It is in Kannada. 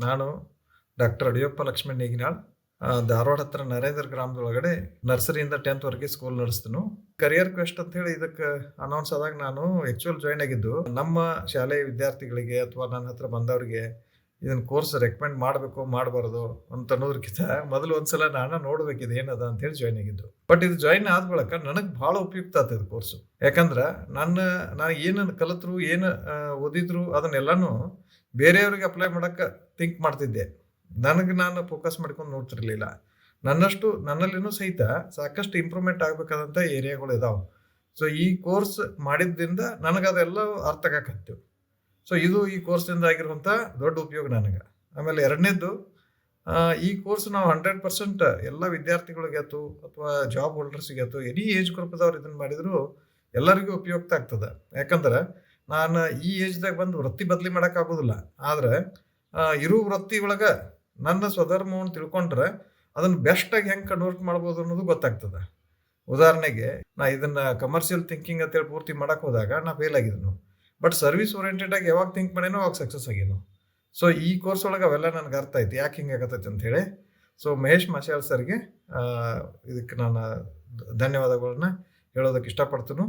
ನಾನು ಡಾಕ್ಟರ್ ಅಡಿಯಪ್ಪ ಲಕ್ಷ್ಮಣ್ ನೇಗಿನಾಳ್, ಧಾರವಾಡ ಹತ್ರ ನರೇಂದ್ರ ಗ್ರಾಮದೊಳಗಡೆ ನರ್ಸರಿಯಿಂದ 10th ವರೆಗೆ ಸ್ಕೂಲ್ ನಡೆಸ್ತೀನಿ. ಕರಿಯರ್ ಕ್ವೆಸ್ಟ್ ಅಂತ ಹೇಳಿ ಇದಕ್ಕೆ ಅನೌನ್ಸ್ ಆದಾಗ ನಾನು ಆಕ್ಚುಯಲ್ ಜಾಯ್ನ್ ಆಗಿದ್ದು ನಮ್ಮ ಶಾಲೆಯ ವಿದ್ಯಾರ್ಥಿಗಳಿಗೆ ಅಥವಾ ನನ್ನ ಹತ್ರ ಬಂದವರಿಗೆ ಇದನ್ನ ಕೋರ್ಸ್ ರೆಕಮೆಂಡ್ ಮಾಡಬೇಕು ಮಾಡಬಾರ್ದು ಅಂತ ಅನ್ನೋದಕ್ಕಿಂತ ಮೊದಲು ಒಂದ್ಸಲ ನಾನು ನೋಡ್ಬೇಕಿದೆ ಏನದ ಅಂತ ಹೇಳಿ ಜಾಯ್ನ್ ಆಗಿದ್ದು. ಬಟ್ ಇದು ಜಾಯ್ನ್ ಆದ ಬಳಿಕ ನನಗೆ ಬಹಳ ಉಪಯುಕ್ತ ಆಗ್ತದೆ ಕೋರ್ಸು. ಯಾಕಂದ್ರೆ ನಾನು ಏನನ್ನು ಕಲಿತರು ಏನು ಓದಿದ್ರು ಅದನ್ನೆಲ್ಲಾನು ಬೇರೆಯವ್ರಿಗೆ ಅಪ್ಲೈ ಮಾಡಕ್ಕೆ ಥಿಂಕ್ ಮಾಡ್ತಿದ್ದೆ. ನನಗೆ ನಾನು ಫೋಕಸ್ ಮಾಡ್ಕೊಂಡು ನೋಡ್ತಿರ್ಲಿಲ್ಲ. ನನ್ನಲ್ಲಿನೂ ಸಹಿತ ಸಾಕಷ್ಟು ಇಂಪ್ರೂವ್ಮೆಂಟ್ ಆಗಬೇಕಾದಂಥ ಏರಿಯಾಗಳು ಇದಾವೆ. ಸೊ ಈ ಕೋರ್ಸ್ ಮಾಡಿದ್ದರಿಂದ ನನಗದೆಲ್ಲ ಅರ್ಥ ಆಗಾಕತ್ತು. ಸೊ ಇದು ಈ ಕೋರ್ಸ್ನಿಂದ ಆಗಿರುವಂಥ ದೊಡ್ಡ ಉಪಯೋಗ ನನಗೆ. ಆಮೇಲೆ ಎರಡನೇದ್ದು, ಈ ಕೋರ್ಸ್ ನಾವು 100% ಎಲ್ಲ ವಿದ್ಯಾರ್ಥಿಗಳಿಗೆ ಆಯ್ತು ಅಥವಾ ಜಾಬ್ ಹೋಲ್ಡರ್ಸಿಗೆ ಆಯ್ತು, ಎನಿ ಏಜ್ ಗ್ರೂಪ್ದವ್ರು ಇದನ್ನು ಮಾಡಿದ್ರು ಎಲ್ಲರಿಗೂ ಉಪಯುಕ್ತ ಆಗ್ತದೆ. ಯಾಕಂದ್ರೆ ನಾನು ಈ ಏಜ್ದಾಗ ಬಂದು ವೃತ್ತಿ ಬದಲಿ ಮಾಡೋಕ್ಕಾಗೋದಿಲ್ಲ. ಆದರೆ ಇರೋ ವೃತ್ತಿ ಒಳಗೆ ನನ್ನ ಸ್ವಧರ್ಮವನ್ನು ತಿಳ್ಕೊಂಡ್ರೆ ಅದನ್ನು ಬೆಸ್ಟಾಗಿ ಹೆಂಗೆ ಕನ್ವರ್ಟ್ ಮಾಡ್ಬೋದು ಅನ್ನೋದು ಗೊತ್ತಾಗ್ತದೆ. ಉದಾಹರಣೆಗೆ ಇದನ್ನು ಕಮರ್ಷಿಯಲ್ ಥಿಂಕಿಂಗ್ ಅಂತೇಳಿ ಪೂರ್ತಿ ಮಾಡೋಕ್ಕೆ ಹೋದಾಗ ನಾ ಫೇಲ್ ಆಗಿದ್ದನು. ಬಟ್ ಸರ್ವಿಸ್ ಓರಿಯೆಂಟೆಡಾಗಿ ಯಾವಾಗ ಥಿಂಕ್ ಮಾಡೇನೋ ಅವಾಗ ಸಕ್ಸಸ್ ಆಗೇನು. ಸೊ ಈ ಕೋರ್ಸ್ ಒಳಗೆ ಅವೆಲ್ಲ ನನಗೆ ಅರ್ಥ ಆಯ್ತು ಯಾಕೆ ಹಿಂಗೆ ಆಗತ್ತೈತೆ ಅಂಥೇಳಿ. ಸೊ ಮಹೇಶ್ ಮಶ್ಯಾಳ್ ಸರ್ಗೆ ಇದಕ್ಕೆ ನಾನು ಧನ್ಯವಾದಗಳನ್ನ ಹೇಳೋದಕ್ಕೆ ಇಷ್ಟಪಡ್ತೀನಿ.